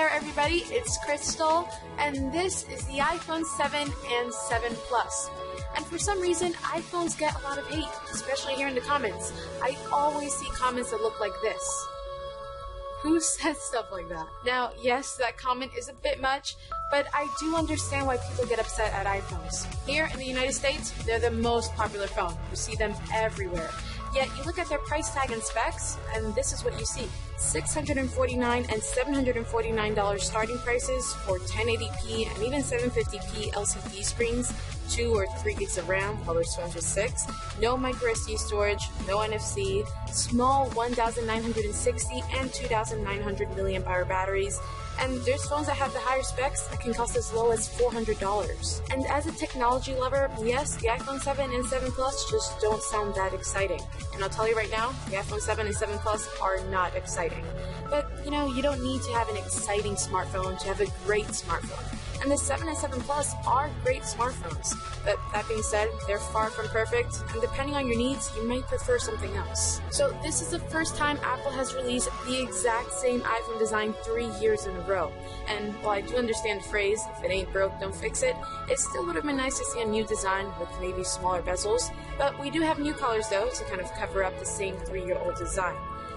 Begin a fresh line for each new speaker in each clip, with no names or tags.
there everybody, it's Crystal, and this is the iPhone 7 and 7 Plus. And for some reason, iPhones get a lot of hate, especially here in the comments. I always see comments that look like this. Who says stuff like that? Now, yes, that comment is a bit much, but I do understand why people get upset at iPhones. Here in the United States, they're the most popular phone. You see them everywhere. Yet you look at their price tag and specs, and this is what you see. $649 and $749 starting prices for 1080p and even 750p LCD screens, 2 or 3 gigs of RAM, while there's phones with 6, no microSD storage, no NFC, small 1960 and 2900 mAh batteries, and there's phones that have the higher specs that can cost as low as $400. And as a technology lover, yes, the iPhone 7 and 7 Plus just don't sound that exciting. And I'll tell you right now, the iPhone 7 and 7 Plus are not exciting. But, you know, you don't need to have an exciting smartphone to have a great smartphone. And the 7 and 7 Plus are great smartphones. But that being said, they're far from perfect, and depending on your needs, you might prefer something else. So this is the first time Apple has released the exact same iPhone design 3 years in a row. And while I do understand the phrase, if it ain't broke, don't fix it, it still would have been nice to see a new design with maybe smaller bezels. But we do have new colors though, to kind of cover up the same 3-year-old design.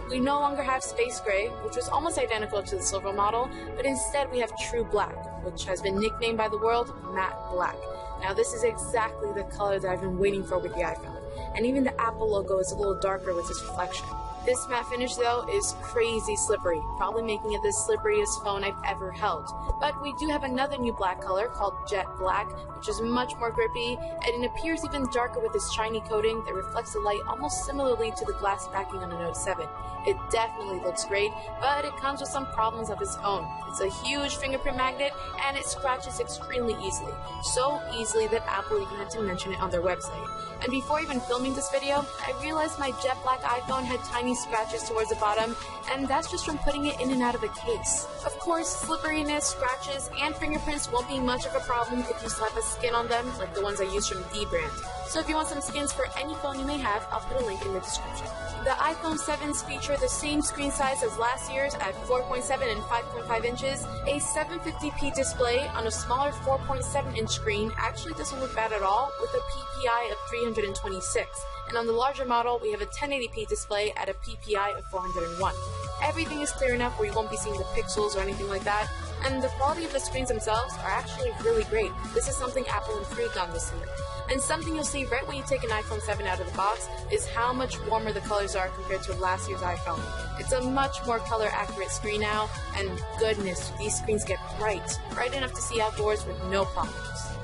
We no longer have space gray, which was almost identical to the silver model, but instead we have true black, which has been nicknamed by the world matte black. Now this is exactly the color that I've been waiting for with the iPhone, and even the Apple logo is a little darker with its reflection. This matte finish though is crazy slippery, probably making it the slipperiest phone I've ever held. But we do have another new black color called Jet Black, which is much more grippy, and it appears even darker with this shiny coating that reflects the light almost similarly to the glass backing on the Note 7. It definitely looks great, but it comes with some problems of its own. It's a huge fingerprint magnet, and it scratches extremely easily. So easily that Apple even had to mention it on their website. And before even filming this video, I realized my jet black iPhone had tiny scratches towards the bottom, and that's just from putting it in and out of a case. Of course, slipperiness, scratches, and fingerprints won't be much of a problem if you slap a skin on them, like the ones I use from dBrand. So if you want some skins for any phone you may have, I'll put a link in the description. The iPhone 7s feature the same screen size as last year's at 4.7 and 5.5 inches. A 750p display on a smaller 4.7-inch screen actually doesn't look bad at all, with a PPI of 326. And on the larger model, we have a 1080p display at a PPI of 401. Everything is clear enough where you won't be seeing the pixels or anything like that, and the quality of the screens themselves are actually really great. This is something Apple improved on this year. And something you'll see right when you take an iPhone 7 out of the box is how much warmer the colors are compared to last year's iPhone. It's a much more color accurate screen now, and goodness, these screens get bright enough to see outdoors with no problems.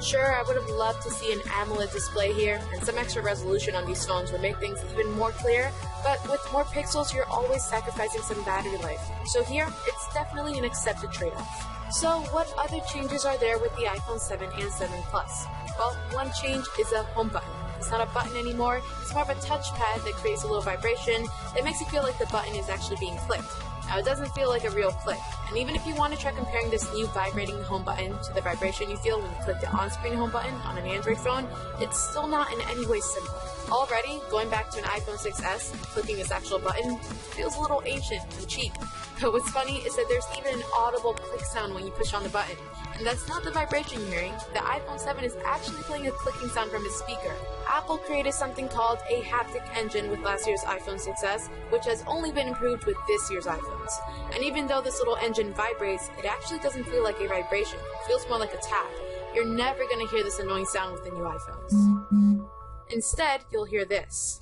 Sure, I would have loved to see an AMOLED display here, and some extra resolution on these phones would make things even more clear, but with more pixels, you're always sacrificing some battery life. So here, it's definitely an accepted trade-off. So what other changes are there with the iPhone 7 and 7 Plus? Well, one change is a home button. It's not a button anymore, it's more of a touchpad that creates a little vibration that makes you feel like the button is actually being clicked. Now, it doesn't feel like a real click, and even if you want to try comparing this new vibrating home button to the vibration you feel when you click the on-screen home button on an Android phone, it's still not in any way similar. Already, going back to an iPhone 6s, clicking this actual button feels a little ancient and cheap. But what's funny is that there's even an audible click sound when you push on the button. And that's not the vibration you're hearing. The iPhone 7 is actually playing a clicking sound from its speaker. Apple created something called a haptic engine with last year's iPhone 6s, which has only been improved with this year's iPhones. And even though this little engine vibrates, it actually doesn't feel like a vibration. It feels more like a tap. You're never going to hear this annoying sound with the new iPhones. Instead, you'll hear this.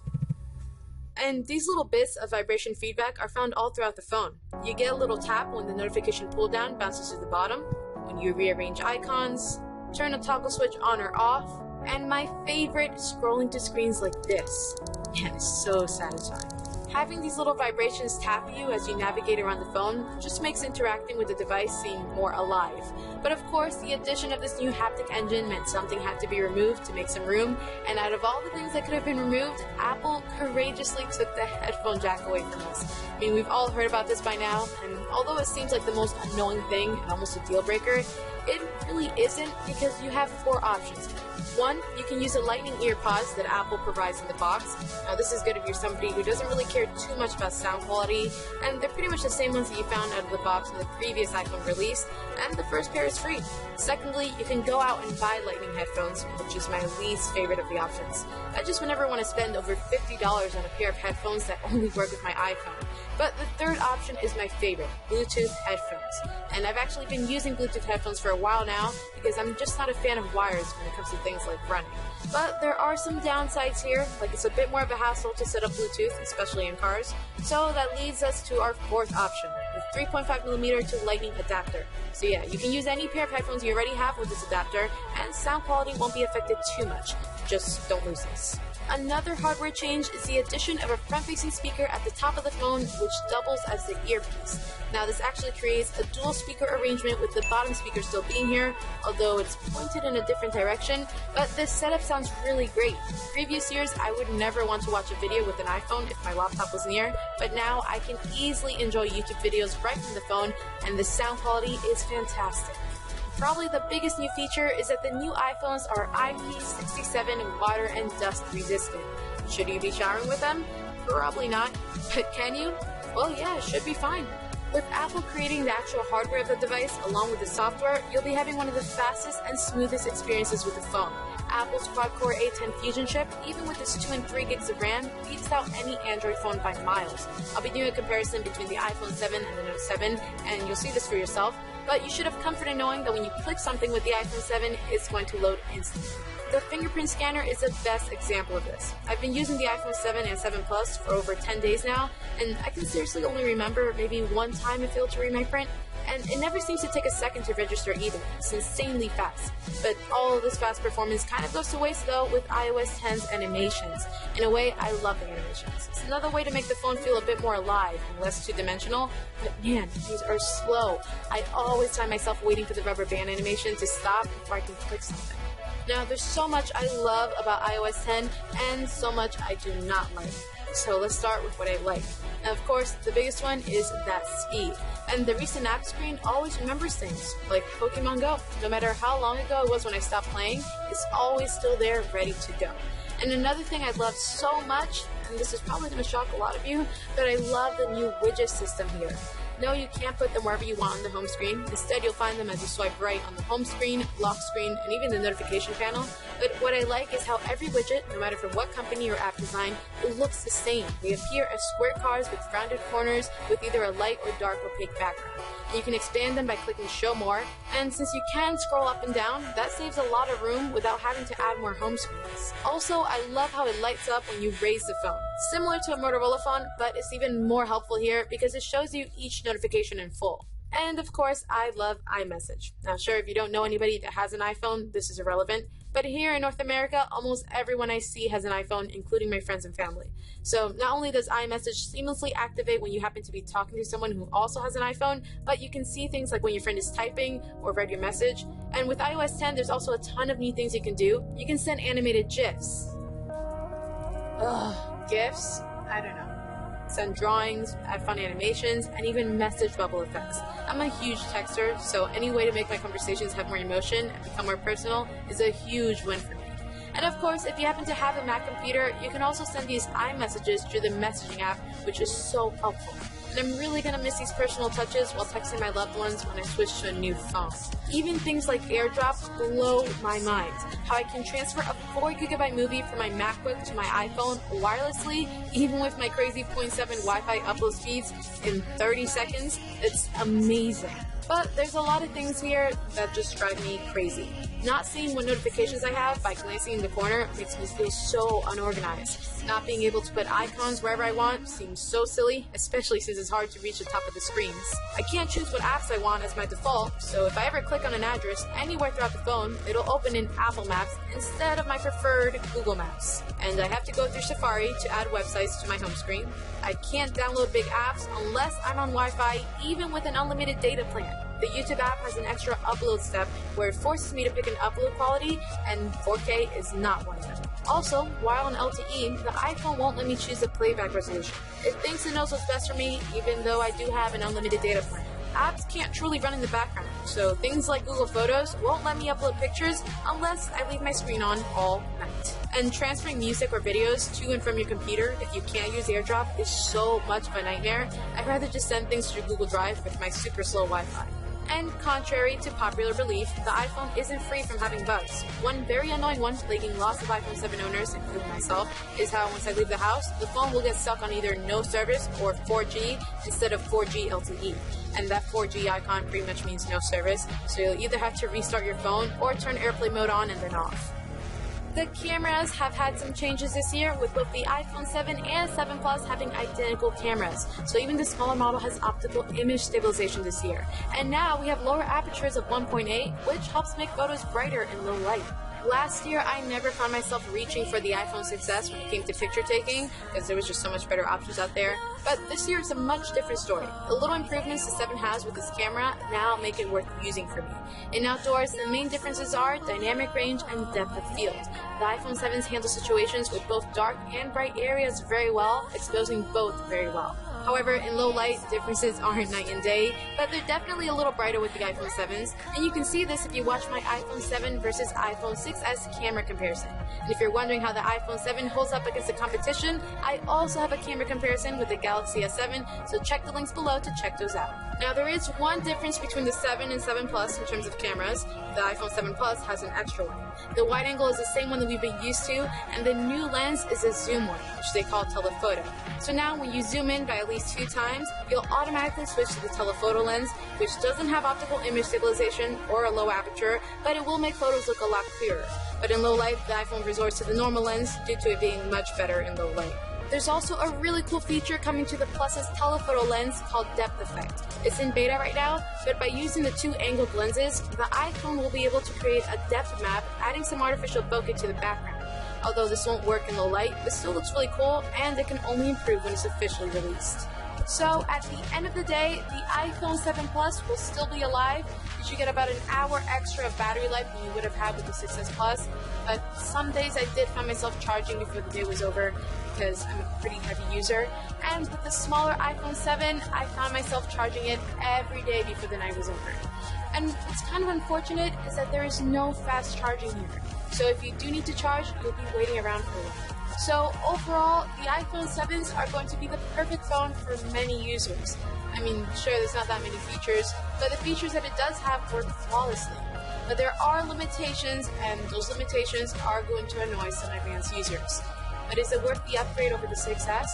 And these little bits of vibration feedback are found all throughout the phone. You get a little tap when the notification pull down bounces to the bottom, when you rearrange icons, turn a toggle switch on or off, and my favorite, scrolling to screens like this. Man, it's so satisfying. Having these little vibrations tap you as you navigate around the phone just makes interacting with the device seem more alive. But of course, the addition of this new haptic engine meant something had to be removed to make some room, and out of all the things that could have been removed, Apple courageously took the headphone jack away from us. I mean, we've all heard about this by now, and although it seems like the most annoying thing and almost a deal breaker, it really isn't, because you have 4 options. 1, you can use a lightning ear pods that Apple provides in the box. Now this is good if you're somebody who doesn't really care care too much about sound quality, and they're pretty much the same ones that you found out of the box in the previous iPhone release, and the first pair is free. Secondly, you can go out and buy Lightning headphones, which is my least favorite of the options. I just would never want to spend over $50 on a pair of headphones that only work with my iPhone. But the third option is my favorite, Bluetooth headphones. And I've actually been using Bluetooth headphones for a while now because I'm just not a fan of wires when it comes to things like running. But there are some downsides here, like it's a bit more of a hassle to set up Bluetooth, especially in cars. So that leads us to our fourth option, the 3.5mm to Lightning adapter. So yeah, you can use any pair of headphones you already have with this adapter, and sound quality won't be affected too much. Just don't lose this. Another hardware change is the addition of a front-facing speaker at the top of the phone, which doubles as the earpiece. Now this actually creates a dual speaker arrangement with the bottom speaker still being here, although it's pointed in a different direction, but this setup sounds really great. Previous years, I would never want to watch a video with an iPhone if my laptop was near, but now I can easily enjoy YouTube videos right from the phone, and the sound quality is fantastic. Probably the biggest new feature is that the new iPhones are IP67 water and dust resistant. Should you be showering with them? Probably not. But can you? Well, yeah, it should be fine. With Apple creating the actual hardware of the device along with the software, you'll be having one of the fastest and smoothest experiences with the phone. Apple's quad-core A10 Fusion chip, even with its 2 and 3 gigs of RAM, beats out any Android phone by miles. I'll be doing a comparison between the iPhone 7 and the Note 7, and you'll see this for yourself, but you should have comfort in knowing that when you click something with the iPhone 7, it's going to load instantly. The fingerprint scanner is the best example of this. I've been using the iPhone 7 and 7 Plus for over 10 days now, and I can seriously only remember maybe one time it failed to read my print, and it never seems to take a second to register either. It's insanely fast. But all of this fast performance kind of goes to waste though with iOS 10's animations. In a way, I love the animations. It's another way to make the phone feel a bit more alive and less two-dimensional, but man, these are slow. I always find myself waiting for the rubber band animation to stop before I can click something. Now, there's so much I love about iOS 10 and so much I do not like. So let's start with what I like. And of course, the biggest one is that speed. And the recent app screen always remembers things, like Pokemon Go. No matter how long ago it was when I stopped playing, it's always still there, ready to go. And another thing I love so much, and this is probably going to shock a lot of you, but I love the new widget system here. No, you can't put them wherever you want on the home screen. Instead, you'll find them as you swipe right on the home screen, lock screen, and even the notification panel. But what I like is how every widget, no matter from what company or app design, it looks the same. They appear as square cars with rounded corners with either a light or dark opaque background. And you can expand them by clicking Show More, and since you can scroll up and down, that saves a lot of room without having to add more home screens. Also, I love how it lights up when you raise the phone. Similar to a Motorola phone, but it's even more helpful here because it shows you each notification in full. And of course, I love iMessage. Now sure, if you don't know anybody that has an iPhone, this is irrelevant, but here in North America, almost everyone I see has an iPhone, including my friends and family. So not only does iMessage seamlessly activate when you happen to be talking to someone who also has an iPhone, but you can see things like when your friend is typing or read your message. And with iOS 10, there's also a ton of new things you can do. You can send animated GIFs. GIFs? I don't know. Send drawings, add fun animations, and even message bubble effects. I'm a huge texter, so any way to make my conversations have more emotion and become more personal is a huge win for me. And of course, if you happen to have a Mac computer, you can also send these iMessages through the messaging app, which is so helpful. And I'm really gonna miss these personal touches while texting my loved ones when I switch to a new phone. Even things like AirDrop blow my mind. How I can transfer a 4GB movie from my MacBook to my iPhone wirelessly, even with my crazy 0.7 Wi-Fi upload speeds in 30 seconds. It's amazing. But there's a lot of things here that just drive me crazy. Not seeing what notifications I have by glancing in the corner makes me feel so unorganized. Not being able to put icons wherever I want seems so silly, especially since it's hard to reach the top of the screens. I can't choose what apps I want as my default, so if I ever click on an address anywhere throughout the phone, it'll open in Apple Maps instead of my preferred Google Maps. And I have to go through Safari to add websites to my home screen. I can't download big apps unless I'm on Wi-Fi, even with an unlimited data plan. The YouTube app has an extra upload step where it forces me to pick an upload quality, and 4K is not one of them. Also, while on LTE, the iPhone won't let me choose the playback resolution. It thinks it knows what's best for me, even though I do have an unlimited data plan. apps can't truly run in the background, so things like Google Photos won't let me upload pictures unless I leave my screen on all night. And transferring music or videos to and from your computer if you can't use AirDrop is so much of a nightmare. I'd rather just send things through Google Drive with my super slow Wi-Fi. And contrary to popular belief, the iPhone isn't free from having bugs. One very annoying one plaguing lots of iPhone 7 owners, including myself, is how once I leave the house, the phone will get stuck on either no service or 4G instead of 4G LTE. And that 4G icon pretty much means no service, so you'll either have to restart your phone or turn airplane mode on and then off. The cameras have had some changes this year, with both the iPhone 7 and 7 Plus having identical cameras. So even the smaller model has optical image stabilization this year. And now we have lower apertures of 1.8, which helps make photos brighter in low light. Last year, I never found myself reaching for the iPhone 6s when it came to picture taking, because there was just so much better options out there. But this year is a much different story. The little improvements the 7 has with this camera now make it worth using for me. In outdoors, the main differences are dynamic range and depth of field. The iPhone 7s handle situations with both dark and bright areas very well, exposing both very well. However, in low light, differences aren't night and day, but they're definitely a little brighter with the iPhone 7s, and you can see this if you watch my iPhone 7 versus iPhone 6s camera comparison. And if you're wondering how the iPhone 7 holds up against the competition, I also have a camera comparison with the Galaxy S7, so check the links below to check those out. Now, there is one difference between the 7 and 7 Plus in terms of cameras. The iPhone 7 Plus has an extra one. The wide angle is the same one that we've been used to, and the new lens is a zoom one, which they call telephoto. So now when you zoom in by at least 2 times, you'll automatically switch to the telephoto lens, which doesn't have optical image stabilization or a low aperture, but it will make photos look a lot clearer. But in low light, the iPhone resorts to the normal lens due to it being much better in low light. There's also a really cool feature coming to the Plus's telephoto lens called depth effect. It's in beta right now, but by using the 2 angled lenses, the iPhone will be able to create a depth map, adding some artificial bokeh to the background. Although this won't work in low light, this still looks really cool, and it can only improve when it's officially released. So at the end of the day, the iPhone 7 Plus will still be alive. You should get about an hour extra of battery life than you would have had with the 6s Plus, but some days I did find myself charging before the day was over because I'm a pretty heavy user. And with the smaller iPhone 7, I found myself charging it every day before the night was over. And what's kind of unfortunate is that there is no fast charging here. So if you do need to charge, you'll be waiting around for a while. So overall, the iPhone 7s are going to be the perfect phone for many users. I mean, sure, there's not that many features, but the features that it does have work flawlessly. But there are limitations, and those limitations are going to annoy some advanced users. But is it worth the upgrade over the 6s?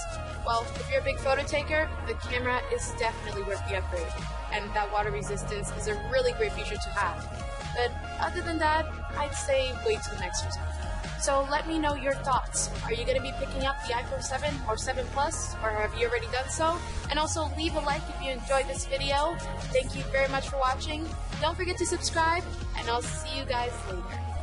Well, if you're a big photo taker, the camera is definitely worth the upgrade. And that water resistance is a really great feature to have. But other than that, I'd say wait till the next year's iPhone. So let me know your thoughts. Are you going to be picking up the iPhone 7 or 7 Plus, or have you already done so? And also leave a like if you enjoyed this video. Thank you very much for watching. Don't forget to subscribe, and I'll see you guys later.